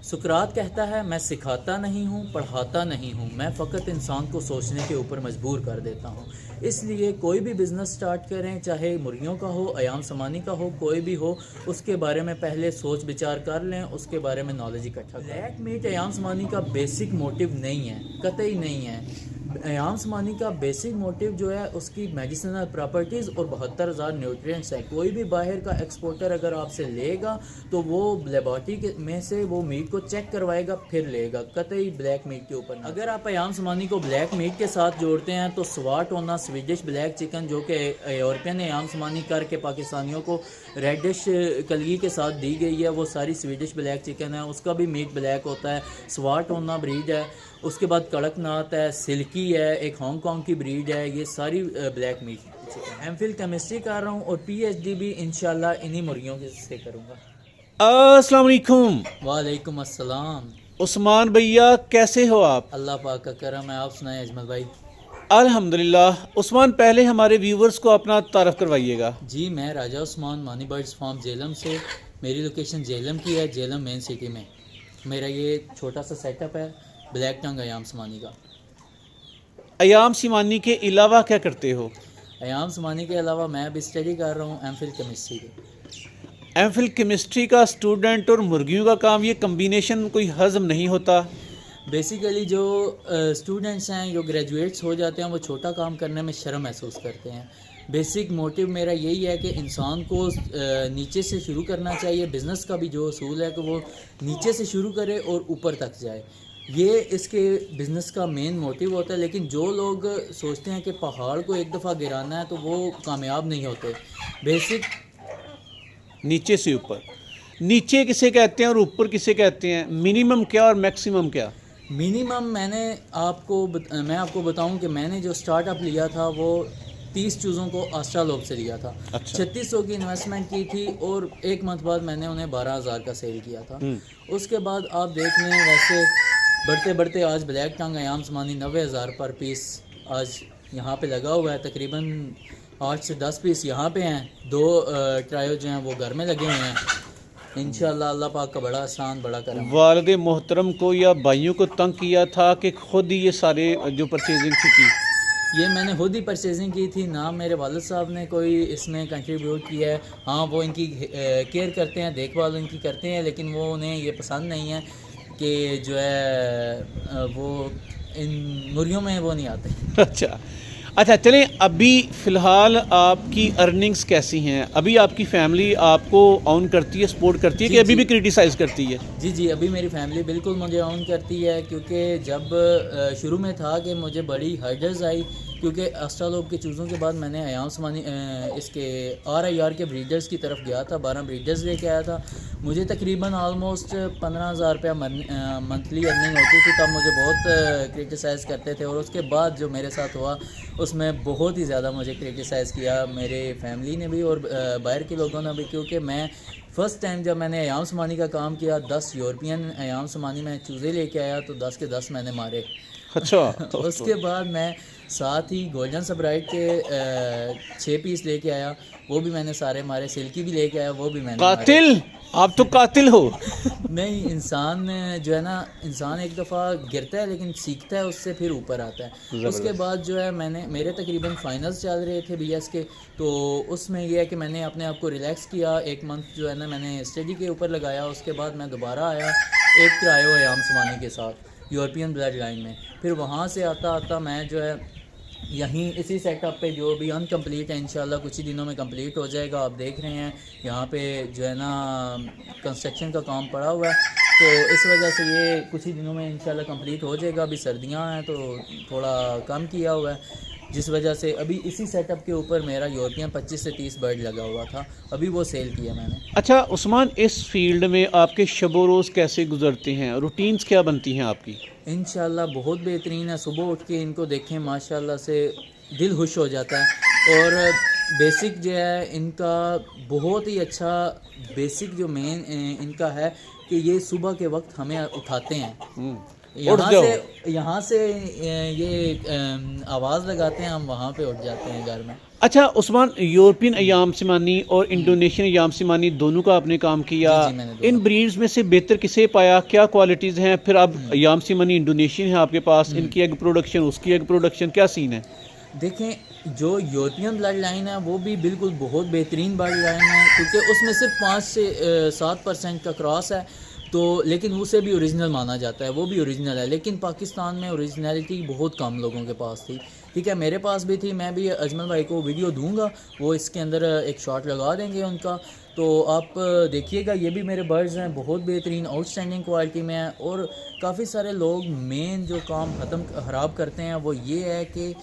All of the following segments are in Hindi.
सुकरात कहता है, मैं सिखाता नहीं हूँ, पढ़ाता नहीं हूँ, मैं फ़कत इंसान को सोचने के ऊपर मजबूर कर देता हूँ। इसलिए कोई भी बिज़नेस स्टार्ट करें, चाहे मुर्गियों का हो, अयाम समानी का हो, कोई भी हो, उसके बारे में पहले सोच विचार कर लें, उसके बारे में नॉलेज इकट्ठा करें। ब्लैक मीट अयाम समानी का बेसिक मोटिव नहीं है, कतई नहीं है। अयाम समानी का बेसिक मोटिव जो है उसकी मेडिसिनल प्रॉपर्टीज़ और 72,000 न्यूट्रिएंट्स हैं। कोई भी बाहर का एक्सपोर्टर अगर आपसे लेगा तो वो लेबॉरेटरी में से वो मीट को चेक करवाएगा फिर लेगा, कतई ब्लैक मीट के ऊपर। अगर आप अयाम समानी को ब्लैक मीट के साथ जोड़ते हैं तो स्वाटोना स्वीडिश ब्लैक चिकन जो कि यूरोपियन अयाम समानी करके पाकिस्तानियों को रेडिश कलगी के साथ दी गई है, वो सारी स्वीडिश ब्लैक चिकन है, उसका भी मीट ब्लैक होता है। स्वाटोना ब्रीड है, उसके बाद कड़कनाथ है, सिल्की है, एक हांगकांग की ब्रीड है, ये सारी black meat chicken. MPhil chemistry कर रहा हूँ और पीएचडी भी इंशाल्लाह इन्हीं मुर्गियों से करूँगा। अस्सलाम वालेकुम। वालेकुम अस्सलाम। उस्मान भैया कैसे हो आप? अल्लाह पाक का करम है, आप सुनाएं अजमल भाई। अल्हम्दुलिल्लाह। उस्मान पहले हमारे व्यूवर्स को अपना तारफ़ करवाइएगा। जी, मैं राजा उस्मान मानी बर्ड्स फार्म जेलम से, मेरी लोकेशन जेलम की है, जेलम मेन सिटी में। मेरा ये छोटा सा सेटअप है ब्लैक टंग अयाम समानी का। अयाम सिमानी के अलावा क्या करते हो? अयाम समानी के अलावा मैं अभी स्टडी कर रहा हूँ एमफिल केमिस्ट्री की। एमफिल केमिस्ट्री का स्टूडेंट और मुर्गियों का काम, ये कम्बिनेशन कोई हज़म नहीं होता। बेसिकली जो स्टूडेंट्स हैं, जो ग्रेजुएट्स हो जाते हैं, वो छोटा काम करने में शर्म महसूस करते हैं। बेसिक मोटिव मेरा यही है कि इंसान को नीचे से शुरू करना चाहिए। बिज़नेस का भी जो असूल है कि वो नीचे से शुरू करे और ऊपर तक जाए, ये इसके बिज़नेस का मेन मोटिव होता है। लेकिन जो लोग सोचते हैं कि पहाड़ को एक दफ़ा गिराना है तो वो कामयाब नहीं होते। बेसिक नीचे से ऊपर, नीचे किसे कहते हैं और ऊपर किसे कहते हैं? मिनिमम क्या और मैक्सिमम क्या? मिनिमम मैं आपको बताऊं कि मैंने जो स्टार्टअप लिया था वो 30 चूज़ों को आस्ट्रालोब से लिया था। अच्छा। 3600 की इन्वेस्टमेंट की थी और एक मंथ बाद मैंने उन्हें 12,000 का सेल किया था। उसके बाद आप देख लें, वैसे बढ़ते बढ़ते आज ब्लैक टंग अयाम समानी 90,000 पर पीस आज यहाँ पे लगा हुआ है। तकरीबन 8 से 10 पीस यहाँ पे हैं, 2 ट्रायो जो हैं वो घर में लगे हुए हैं। इंशाल्लाह अल्लाह पाक का बड़ा आसान, बड़ा करम। वालिद मोहतरम को या भाइयों को तंग किया था कि खुद ही ये सारे जो परचेजिंग की? ये मैंने खुद ही परचेजिंग की थी, ना मेरे वालिद साहब ने कोई इसमें कंट्रीब्यूट किया है। हाँ, वो इनकी केयर करते हैं, देखभाल इनकी करते हैं, लेकिन वो उन्हें ये पसंद नहीं है कि जो है वो इन मुर्गियों में वो नहीं आते। अच्छा अच्छा, चलें अभी फ़िलहाल आपकी अर्निंग्स कैसी हैं? अभी आपकी फैमिली आपको ऑन करती है, सपोर्ट करती है कि अभी भी क्रिटिसाइज़ करती है? जी जी, अभी मेरी फैमिली बिल्कुल मुझे ऑन करती है, क्योंकि जब शुरू में था कि मुझे बड़ी हर्डल्स आई, क्योंकि आस्ट्रालोब के चूज़ों के बाद मैंने अयाम समानी इसके RIR के ब्रीडर्स की तरफ गया था, 12 ब्रीडर्स लेके आया था। मुझे तकरीबन ऑलमोस्ट 15,000 रुपया मंथली अर्निंग होती थी। तब मुझे बहुत क्रिटिसाइज़ करते थे और उसके बाद जो मेरे साथ हुआ उसमें बहुत ही ज़्यादा मुझे क्रिटिसाइज़ किया, मेरे फैमिली ने भी और बाहर के लोगों ने भी। क्योंकि मैं फ़र्स्ट टाइम जब मैंने अयाम समानी का काम किया, 10 यूरोपियन अयाम समानी में चूज़े लेके आया तो 10 के 10 मैंने मारे। अच्छा। उसके बाद मैं साथ ही गोल्डन सब्राइट के 6 पीस लेके आया, वो भी मैंने सारे मारे। सिल्की भी लेके आया, वो भी मैंने कातिल, आप तो कातिल हो। नहीं, इंसान जो है ना, इंसान एक दफ़ा गिरता है लेकिन सीखता है, उससे फिर ऊपर आता है। उसके बाद जो है मेरे तकरीबन फाइनल्स चल रहे थे BS के, तो उसमें यह है कि मैंने अपने आप को रिलैक्स किया। एक मंथ जो है ना मैंने स्टडी के ऊपर लगाया। उसके बाद मैं दोबारा आया एक ट्रायो अयाम समानी के साथ यूरोपियन ब्लड लाइन में। फिर वहाँ से आता आता मैं जो है यहीं इसी सेटअप पे, जो भी अनकम्प्लीट है, इंशाल्लाह कुछ ही दिनों में कंप्लीट हो जाएगा। आप देख रहे हैं यहाँ पे जो है ना कंस्ट्रक्शन का काम पड़ा हुआ है, तो इस वजह से ये कुछ ही दिनों में इंशाल्लाह कंप्लीट हो जाएगा। अभी सर्दियाँ हैं तो थोड़ा कम किया हुआ है, जिस वजह से अभी इसी सेटअप के ऊपर मेरा यूरोपियन 25 से 30 बर्ड लगा हुआ था, अभी वो सेल किया मैंने। अच्छा उस्मान, इस फील्ड में आपके शब रोज़ कैसे गुजरते हैं? रूटीन्स क्या बनती हैं आपकी? इंशाल्लाह बहुत बेहतरीन है। सुबह उठ के इनको देखें, माशाल्लाह से दिल खुश हो जाता है। और बेसिक जो है इनका बहुत ही अच्छा, बेसिक जो मेन इनका है कि ये सुबह के वक्त हमें उठाते हैं। यहाँ से ये आवाज़ लगाते हैं, हम वहाँ पे उठ जाते हैं घर में। अच्छा उस्मान, यूरोपियन अयाम सिमानी और इंडोनेशियन अयाम सिमानी दोनों का आपने काम किया, जी, मैंने दोनों। इन ब्रीड्स में से बेहतर किसे पाया, क्या क्वालिटीज़ हैं? फिर अब अयाम सिमानी इंडोनेशियन है आपके पास, इनकी एग प्रोडक्शन, उसकी एग प्रोडक्शन, क्या सीन है? देखें, जो यूरोपियन ब्लड लाइन है वो भी बिल्कुल बहुत बेहतरीन ब्लड लाइन है, क्योंकि उसमें सिर्फ 5 से 7% का क्रॉस है, तो लेकिन उसे भी ओरिजिनल माना जाता है, वो भी ओरिजिनल है। लेकिन पाकिस्तान में ओरिजिनलिटी बहुत कम लोगों के पास थी, ठीक है, मेरे पास भी थी। मैं भी अजमल भाई को वीडियो दूंगा, वो इसके अंदर एक शॉट लगा देंगे उनका, तो आप देखिएगा। ये भी मेरे बर्ड्स हैं, बहुत बेहतरीन आउटस्टैंडिंग क्वालिटी में है। और काफ़ी सारे लोग मेन जो काम ख़राब करते हैं वो ये है कि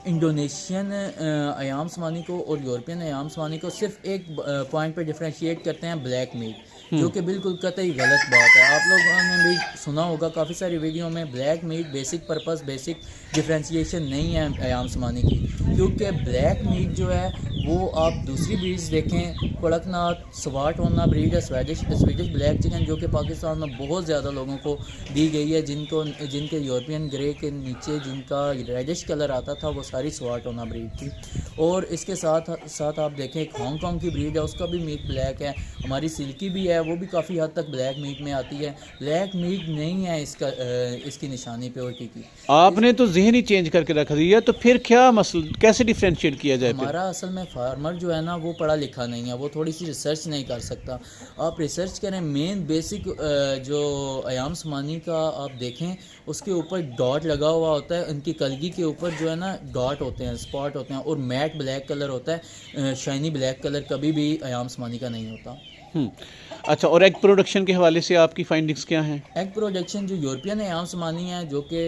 इंडोनेशियन अयाम समानी को और यूरोपियन अयाम समानी को सिर्फ एक पॉइंट पे डिफरेंशिएट करते हैं, ब्लैक मीट, जो कि बिल्कुल कतई गलत बात है। आप लोगों ने भी सुना होगा काफ़ी सारी वीडियो में, black meat basic purpose, basic differentiation नहीं है अयाम समानी की, क्योंकि ब्लैक मीट जो है वो आप दूसरी ब्रीड्स देखें, कड़कनाथ, स्वाटोना ब्रीड है, स्वीडिश ब्लैक चिकन, जो कि पाकिस्तान में बहुत ज़्यादा लोगों को दी गई है, जिनके यूरोपियन ग्रे के नीचे जिनका रेडिश कलर आता था वो सारी स्वाटोना ब्रीड थी। और इसके साथ आप देखें एक हांगकॉन्ग की ब्रीड है, उसका भी मीट ब्लैक है। हमारी सिल्की भी है, वो भी काफ़ी हद तक ब्लैक मीट में आती है। ब्लैक मीट नहीं है इसकी निशानी प्योरिटी की। आपने तो जहन ही चेंज करके रख दिया, तो फिर क्या मसला, कैसे डिफरेंशिएट किया जाए? हमारा असल में फार्मर जो है ना वो पढ़ा लिखा नहीं है, वो थोड़ी सी रिसर्च नहीं कर सकता। आप रिसर्च करें, मेन बेसिक जो अयाम समानी का आप देखें, उसके ऊपर डॉट लगा हुआ होता है, उनकी कलगी के ऊपर जो है ना डॉट होते हैं, स्पॉट होते हैं, और मैट ब्लैक कलर होता है। शाइनी ब्लैक कलर कभी भी अयाम समानी का नहीं होता। अच्छा, और एग प्रोडक्शन के हवाले से आपकी फाइंडिंग्स क्या हैं? एग प्रोडक्शन जो यूरोपियन अयाम समानी है, जो कि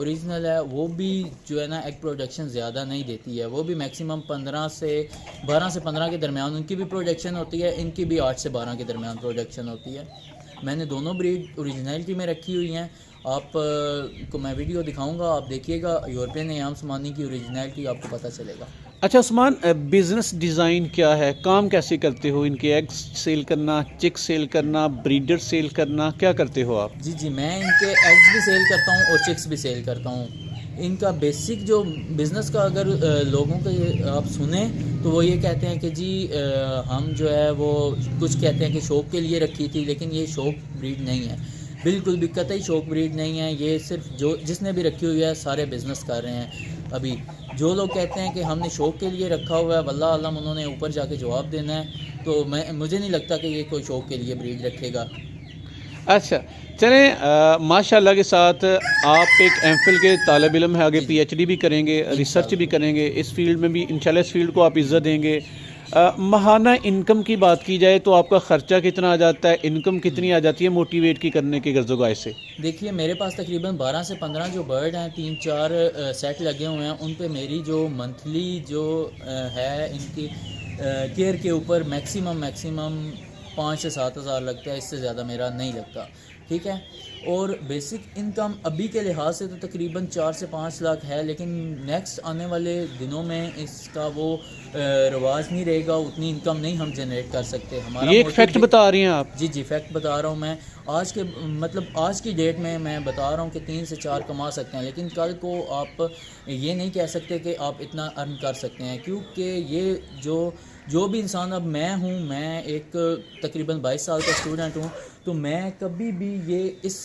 ओरिजिनल है, वो भी जो है ना एग प्रोडक्शन ज़्यादा नहीं देती है। वो भी मैक्सिमम 12 से 15 के दरमियान उनकी भी प्रोडक्शन होती है, इनकी भी 8 से 12 के दरमियान प्रोडक्शन होती है। मैंने दोनों ब्रीड ओरिजिनलिटी में रखी हुई हैं, आप को मैं वीडियो दिखाऊंगा, आप देखिएगा। यूरोपियन अयाम समानी की ओरिजिनलिटी आपको पता चलेगा। अच्छा उस्मान, बिज़नेस डिज़ाइन क्या है, काम कैसे करते हो? इनके एग्स सेल करना, चिक्स सेल करना, ब्रीडर सेल करना, क्या करते हो आप? जी, मैं इनके एग्स भी सेल करता हूँ और चिक्स भी सेल करता हूँ। इनका बेसिक जो बिज़नेस का अगर लोगों को आप सुने तो वो ये कहते हैं कि जी हम जो है वो कुछ कहते हैं कि शौक़ के लिए रखी थी, लेकिन ये शौक़ ब्रीड नहीं है, बिल्कुल भी कतई शौक़ ब्रीड नहीं है। ये सिर्फ जिसने भी रखी हुई है सारे बिज़नेस कर रहे हैं। अभी जो लोग कहते हैं कि हमने शौक़ के लिए रखा हुआ है, वल्लाह आलम उन्होंने ऊपर जाके जवाब देना है। तो मुझे नहीं लगता कि ये कोई शौक़ के लिए ब्रीड रखेगा। अच्छा चलें, माशाल्लाह के साथ आप एक एमफिल के तालिब इल्म है, आगे पीएचडी भी करेंगे, रिसर्च भी करेंगे, इस फील्ड में भी इंशाल्लाह इस फील्ड को आप इज़्ज़त देंगे। माहाना इनकम की बात की जाए तो आपका ख़र्चा कितना आ जाता है, इनकम कितनी आ जाती है मोटिवेट की करने के गर्ज़ोगाय से? देखिए, मेरे पास तकरीबन 12 से 15 जो बर्ड हैं, 3-4 सेट लगे हुए हैं। उन पे मेरी जो मंथली जो है इनकी केयर के ऊपर मैक्सिमम 5 से 7 हज़ार लगता है, इससे ज़्यादा मेरा नहीं लगता, ठीक है। और बेसिक इनकम अभी के लिहाज से तो तकरीबन 4 से 5 लाख है, लेकिन नेक्स्ट आने वाले दिनों में इसका वो रवाज नहीं रहेगा, उतनी इनकम नहीं हम जनरेट कर सकते। हमारा ये एक फैक्ट बता रही हैं आप? जी, फैक्ट बता रहा हूँ मैं। आज की डेट में मैं बता रहा हूँ कि 3 से 4 कमा सकते हैं, लेकिन कल को आप ये नहीं कह सकते कि आप इतना अर्न कर सकते हैं, क्योंकि ये जो भी इंसान, अब मैं एक तकरीबन 22 साल का स्टूडेंट हूँ, तो मैं कभी भी ये इस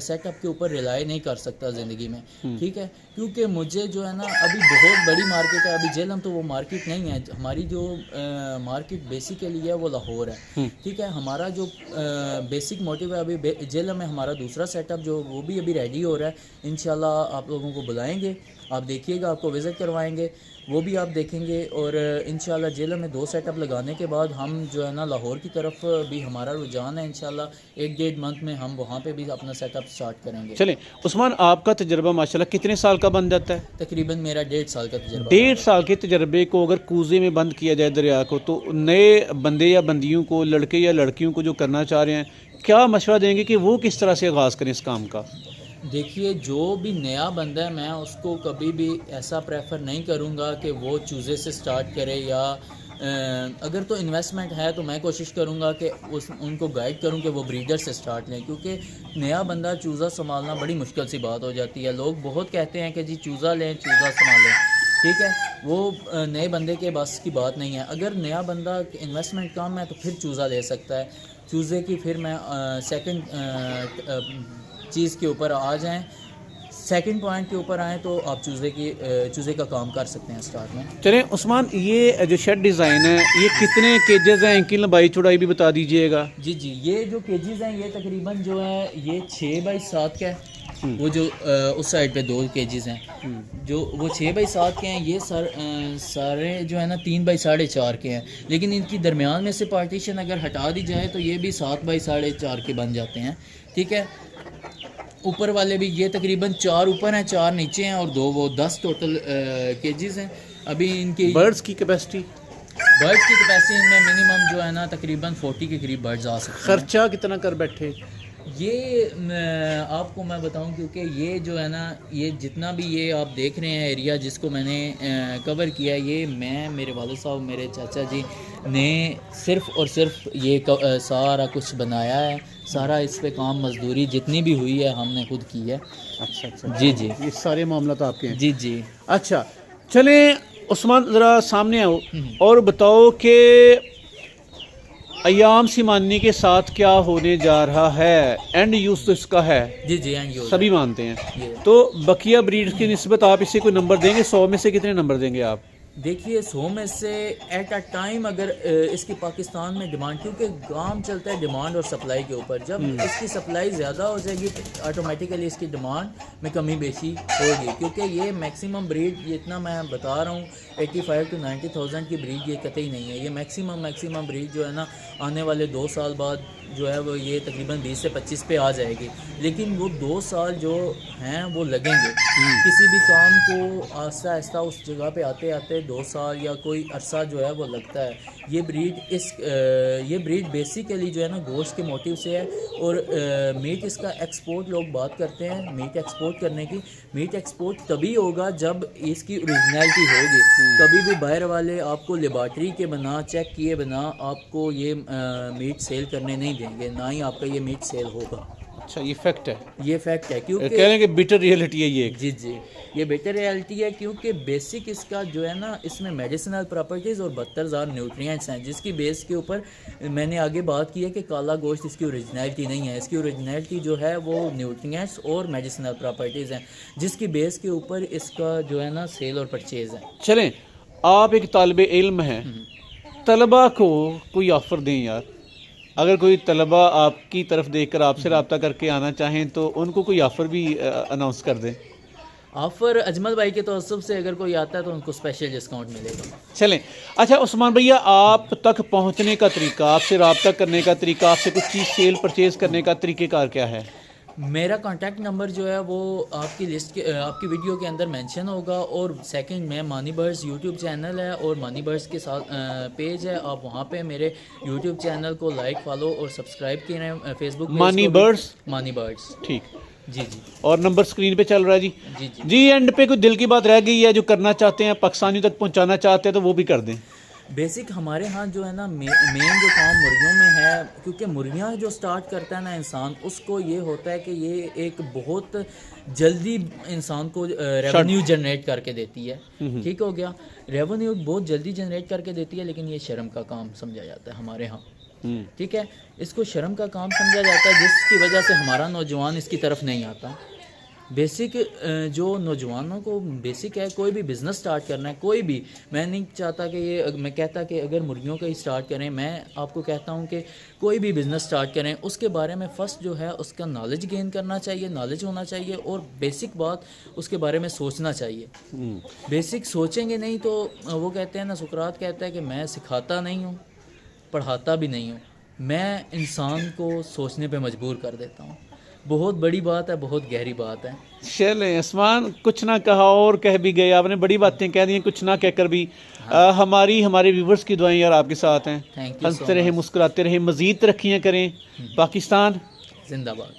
सेटअप के ऊपर रिलाई नहीं कर सकता ज़िंदगी में, ठीक है। क्योंकि मुझे जो है ना अभी बहुत बड़ी मार्केट है, अभी जेलम तो वो मार्केट नहीं है। हमारी जो मार्केट बेसिकली है वो लाहौर है, ठीक है। हमारा जो बेसिक मोटिव है, अभी जेलम में हमारा दूसरा सेटअप जो वो भी अभी रेडी हो रहा है। इंशाल्लाह आप लोगों को बुलाएंगे, आप देखिएगा, आपको विज़िट करवाएंगे, वो भी आप देखेंगे। और इंशाल्लाह जेलम में 2 सेटअप लगाने के बाद हम जो है ना लाहौर की तरफ भी हमारा रुझान है। इंशाल्लाह 1-1.5 मंथ में हम वहाँ पे भी अपना सेटअप स्टार्ट करेंगे। चलें उस्मान, आपका तजर्बा माशाल्लाह कितने साल का बन जाता है? तकरीबन मेरा 1.5 साल का तजर्बा। 1.5 साल के तजर्बे को अगर कूजे में बंद किया जाए दरिया को, तो नए बंदे या बंदियों को, लड़के या लड़कियों को जो करना चाह रहे हैं, क्या मशवरा देंगे कि वो किस तरह से आगाज़ करें इस काम का? देखिए, जो भी नया बंदा है, मैं उसको कभी भी ऐसा प्रेफर नहीं करूँगा कि वो चूज़े से स्टार्ट करे, या अगर तो इन्वेस्टमेंट है तो मैं कोशिश करूँगा कि उनको गाइड करूँ कि वो ब्रीडर से स्टार्ट लें, क्योंकि नया बंदा चूज़ा संभालना बड़ी मुश्किल सी बात हो जाती है। लोग बहुत कहते हैं कि जी चूज़ा लें, चूज़ा संभालें, ठीक है, वो नए बंदे के बस की बात नहीं है। अगर नया बंदा इन्वेस्टमेंट कम है तो फिर चूज़ा ले सकता है। चूज़े की फिर मैं सेकंड चीज़ के ऊपर आ जाएं, सेकंड पॉइंट के ऊपर आएँ तो आप चूज़े का काम कर सकते हैं स्टार्ट में। चलें उस्मान, ये जो शेड डिज़ाइन है ये कितने केजेस हैं, इनकी लंबाई चौड़ाई भी बता दीजिएगा। जी जी, ये जो केजीज़ हैं ये तकरीबन जो है ये 6 बाई 7 का है। वो जो उस साइड पे 2 केजीज़ हैं, जो वो 6 बाई 7 के हैं। ये सारे जो है ना 3 बाई 4.5 के हैं, लेकिन इनकी दरमियान में से पार्टीशन अगर हटा दी जाए तो ये भी 7 बाई 4.5 के बन जाते हैं। ठीक है, ऊपर वाले भी ये तकरीबन 4 ऊपर हैं, 4 नीचे हैं और 2 वो 10 टोटल केजीज़ हैं। अभी इनकी बर्ड्स की कैपेसिटी इनमें मिनिमम जो है ना तकरीबन 40 के करीब बर्ड्स आ सकते हैं। खर्चा कितना कर बैठे? ये आपको मैं बताऊं, क्योंकि ये जो है ना ये जितना भी ये आप देख रहे हैं एरिया जिसको मैंने कवर किया है, ये मैं, मेरे वालिद साहब, मेरे चाचा जी ने सिर्फ़ और सिर्फ ये सारा कुछ बनाया है। सारा इस पे काम मजदूरी जितनी भी हुई है हमने खुद की है। अच्छा, जी जी, ये सारे मामला तो आपके हैं। जी जी। अच्छा चलें उस्मान, ज़रा सामने आओ और बताओ कि अयाम सिमानी के साथ क्या होने जा रहा है। एंड यूज़ तो इसका है, जी जी, एंड यूज़ सभी मानते हैं। ये तो बकिया ब्रीड की निस्बत आप इसे कोई नंबर देंगे? 100 में से कितने नंबर देंगे आप? देखिए 100 में से एट अ टाइम अगर इसकी पाकिस्तान में डिमांड, क्योंकि काम चलता है डिमांड और सप्लाई के ऊपर, जब इसकी सप्लाई ज़्यादा हो जाएगी तो ऑटोमेटिकली इसकी डिमांड में कमी बेशी होगी। क्योंकि ये मैक्सिमम ब्रीड, ये इतना मैं बता रहा हूँ 85 to 90,000 की ब्रीड ये कतई नहीं है। ये मैक्सिमम ब्रीड जो है ना आने वाले 2 साल बाद जो है वो ये तकरीबन 20 से 25 पे आ जाएगी। लेकिन वो 2 साल जो हैं वो लगेंगे किसी भी काम को आहिस्ता आहिस्ता उस जगह पे आते आते 2 साल या कोई अरसा जो है वो लगता है। ये ब्रीड बेसिकली जो है ना गोश्त के मोटिव से है। और मीट इसका एक्सपोर्ट लोग बात करते हैं मीट एक्सपोर्ट करने की। मीट एक्सपोर्ट तभी होगा जब इसकी ओरिजिनलिटी होगी। कभी भी बाहर वाले आपको लेबॉर्ट्री के बना, चेक किए बना आपको ये मीट सेल करने नहीं देंगे, ना ही आपका ये मीट सेल होगा। अच्छा, ये फैक्ट है, ये फैक्ट है। क्योंकि कह रहे हैं कि बिटर रियलिटी है ये। जी जी, ये बेटर रियलिटी है, क्योंकि बेसिक इसका जो है ना इसमें मेडिसिनल प्रॉपर्टीज़ और 72,000 न्यूट्रिएंट्स हैं, जिसकी बेस के ऊपर मैंने आगे बात की है कि काला गोश्त इसकी ओरिजिनलिटी नहीं है। इसकी ओरिजिनलिटी जो है वो न्यूट्रिएंट्स और मेडिसिनल प्रॉपर्टीज़ हैं, जिसकी बेस के ऊपर इसका जो है ना सेल और परचेज़ है। चलें, आप एक तालिब इल्म हैं, तलबा को कोई ऑफ़र दें यार। अगर कोई तलबा आपकी तरफ देखकर आपसे रब्ता करके आना चाहें तो उनको कोई ऑफ़र भी अनाउंस कर दें। ऑफ़र अजमल भाई के तवज्जुह से अगर कोई आता है तो उनको स्पेशल डिस्काउंट मिलेगा। चलें, अच्छा उस्मान भैया, आप तक पहुंचने का तरीका, आपसे रब्ता करने का तरीका, आपसे कुछ चीज़ सेल परचेज़ करने का तरीक़ेकार क्या है? मेरा कॉन्टैक्ट नंबर जो है वो आपकी आपकी वीडियो के अंदर मेंशन होगा। और सेकंड में मानी बर्ड्स यूट्यूब चैनल है और मानी बर्ड्स के साथ पेज है। आप वहाँ पे मेरे यूट्यूब चैनल को लाइक, फॉलो और सब्सक्राइब करें। फेसबुक मानी बर्ड्स, ठीक। जी जी, और नंबर स्क्रीन पे चल रहा है जी। जी जी जी, एंड पे कोई दिल की बात रह गई है जो करना चाहते हैं, पाकिस्तानियों तक पहुँचाना चाहते हैं तो वो भी कर दें। बेसिक हमारे यहाँ जो है ना मेन जो काम मुर्गियों में है, क्योंकि मुर्गियाँ जो स्टार्ट करता है ना इंसान, उसको ये होता है कि ये एक बहुत जल्दी इंसान को रेवेन्यू जनरेट करके देती है। ठीक हो गया, रेवेन्यू बहुत जल्दी जनरेट करके देती है, लेकिन ये शर्म का काम समझा जाता है हमारे यहाँ। ठीक है, इसको शर्म का काम समझा जाता है, जिसकी वजह से हमारा नौजवान इसकी तरफ नहीं आता। बेसिक जो नौजवानों को बेसिक है, कोई भी बिज़नेस स्टार्ट करना है, कोई भी, मैं नहीं चाहता कि मैं कहता कि अगर मुर्गियों का ही स्टार्ट करें। मैं आपको कहता हूं कि कोई भी बिज़नेस स्टार्ट करें उसके बारे में फ़र्स्ट जो है उसका नॉलेज गेन करना चाहिए, नॉलेज होना चाहिए और बेसिक बात उसके बारे में सोचना चाहिए। बेसिक सोचेंगे नहीं तो वो कहते हैं ना, सुकरात कहता है कि मैं सिखाता नहीं हूँ, पढ़ाता भी नहीं हूँ, मैं इंसान को सोचने पे मजबूर कर देता हूँ। बहुत बड़ी बात है, बहुत गहरी बात है। चलें उस्मान, कुछ ना कहा और कह भी गए आपने, बड़ी बातें कह दी, कुछ ना कहकर भी। हमारे व्यूवर्स की दुआएं यार आपके साथ हैं। Thank you. हंसते रहे, मुस्कुराते रहे, मज़ीद तरक्कियाँ करें। पाकिस्तान जिंदाबाद।